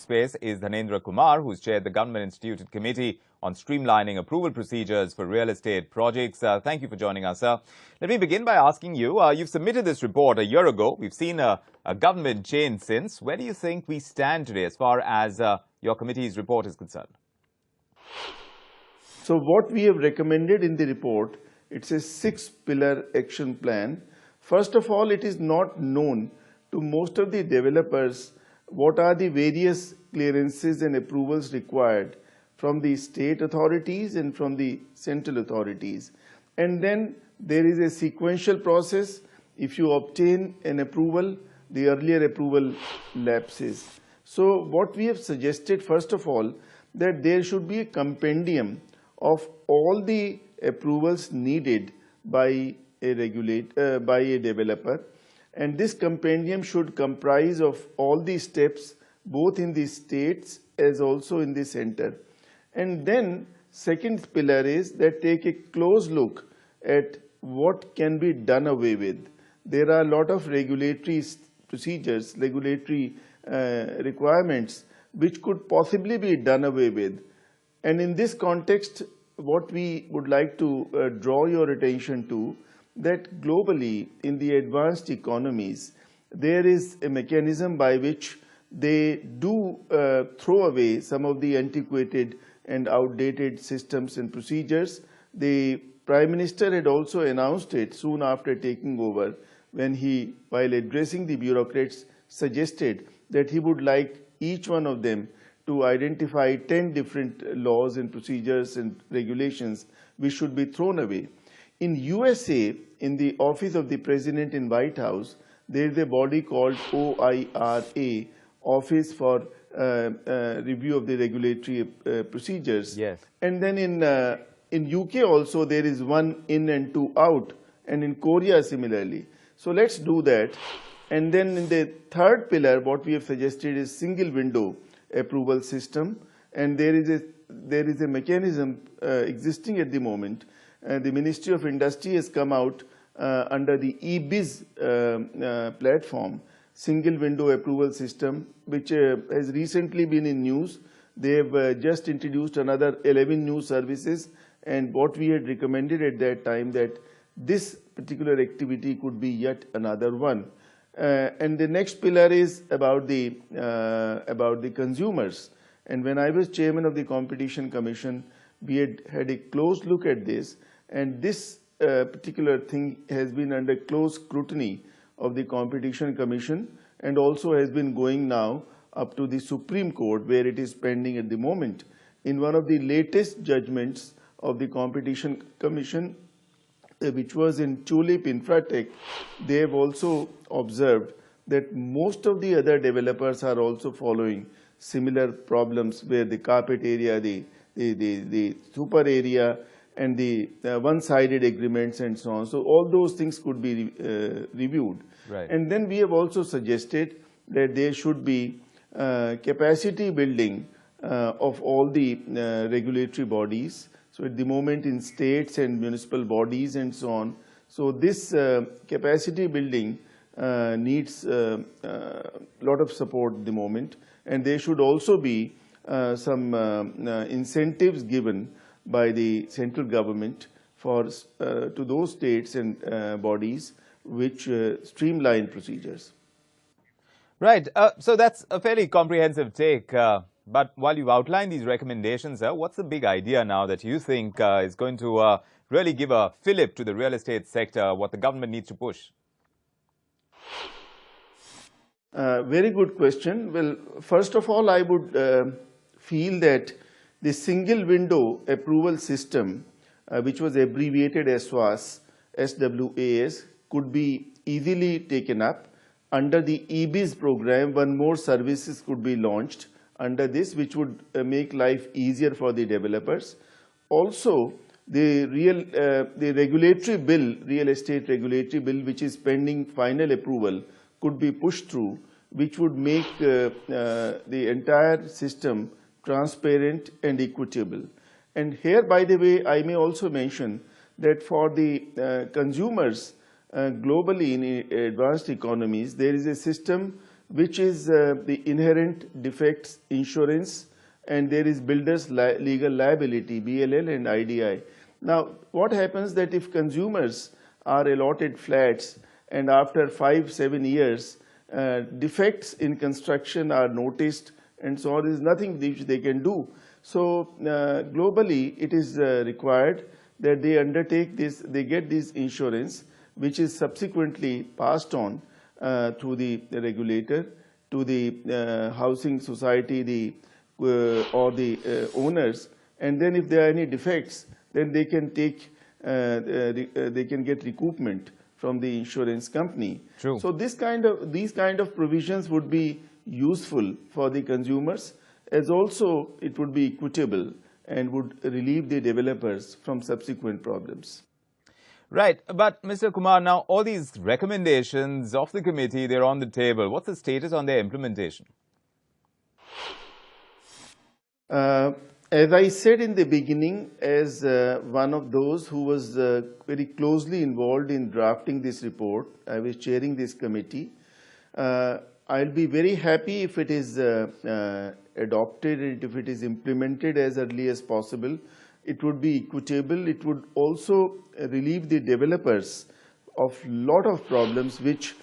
space is Dhanendra Kumar, who's chaired the government-instituted committee on streamlining approval procedures for real estate projects. Thank you for joining us, sir. Let me begin by asking you, you've submitted this report a year ago. We've seen a government change since. Where do you think we stand today as far as your committee's report is concerned? So what we have recommended in the report, it's a 6-pillar action plan. First of all, it is not known to most of the developers what are the various clearances and approvals required from the state authorities and from the central authorities. And then there is a sequential process. If you obtain an approval, the earlier approval lapses. So what we have suggested, first of all, that there should be a compendium of all the approvals needed by a developer, and this compendium should comprise of all the steps both in the states as also in the center. And then second pillar is that take a close look at what can be done away with. There are a lot of regulatory procedures, regulatory requirements which could possibly be done away with. And in this context, what we would like to draw your attention to, that globally in the advanced economies, there is a mechanism by which they do throw away some of the antiquated and outdated systems and procedures. The Prime Minister had also announced it soon after taking over, when he, while addressing the bureaucrats, suggested that he would like each one of them to identify 10 different laws and procedures and regulations which should be thrown away. In USA, in the Office of the President in White House, there is a body called OIRA, Office for Review of the Regulatory Procedures. Yes. And then in UK also there is one in and two out, and in Korea similarly. So let's do that. And then in the third pillar, what we have suggested is single window approval system, and there is a mechanism existing at the moment. The Ministry of Industry has come out under the e-biz platform, single window approval system, which has recently been in news. They have just introduced another 11 new services, and what we had recommended at that time, that this particular activity could be yet another one. And the next pillar is about the consumers. And when I was chairman of the Competition Commission, we had a close look at this, and this particular thing has been under close scrutiny of the Competition Commission, and also has been going now up to the Supreme Court, where it is pending at the moment. In one of the latest judgments of the Competition Commission, which was in Tulip Infratech, they have also observed that most of the other developers are also following similar problems, where the carpet area, the super area, and the one-sided agreements and so on. So all those things could be reviewed. Right. And then we have also suggested that there should be capacity building of all the regulatory bodies. So at the moment in states and municipal bodies and so on. So this capacity building needs a lot of support at the moment, and there should also be some incentives given by the central government for to those states and bodies which streamline procedures. Right. So that's a fairly comprehensive take. But while you've outlined these recommendations, what's the big idea now that you think is going to really give a fillip to the real estate sector, what the government needs to push? Very good question. Well, first of all, I would feel that the single window approval system, which was abbreviated as SWAS, could be easily taken up. Under the e-biz program, one more services could be launched under this, which would make life easier for the developers. Also, the regulatory bill, real estate regulatory bill, which is pending final approval, could be pushed through, which would make the entire system transparent and equitable. And here, by the way, I may also mention that for the consumers globally in advanced economies, there is a system which is the inherent defects insurance, and there is builders legal liability, BLL and IDI. Now, what happens that if consumers are allotted flats and after 5-7 years defects in construction are noticed and so on, there is nothing which they can do. So globally it is required that they undertake this, they get this insurance, which is subsequently passed on through the regulator to the housing society, or the owners, and then if there are any defects, then they can take they can get recoupment from the insurance company. True. So these kind of provisions would be useful for the consumers, as also it would be equitable and would relieve the developers from subsequent problems. Right, but Mr. Kumar, now all these recommendations of the committee, they're on the table. What's the status on their implementation? As I said in the beginning, as one of those who was very closely involved in drafting this report, I was chairing this committee. I'll be very happy if it is adopted and if it is implemented as early as possible. It would be equitable. It would also relieve the developers of lot of problems, which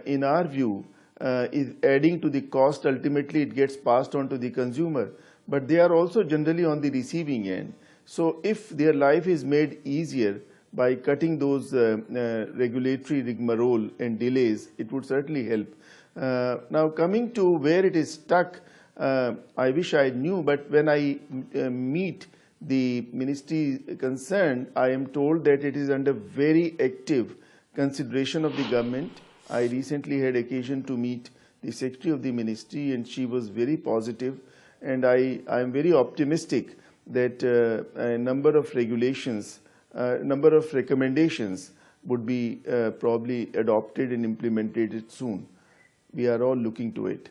in our view is adding to the cost. Ultimately, it gets passed on to the consumer, but they are also generally on the receiving end. So if their life is made easier by cutting those regulatory rigmarole and delays, it would certainly help. Now coming to where it is stuck, I wish I knew, but when I meet the ministry concerned, I am told that it is under very active consideration of the government. I recently had occasion to meet the secretary of the ministry, and she was very positive, and I am very optimistic that a number of regulations, number of recommendations would be probably adopted and implemented soon. We are all looking to it.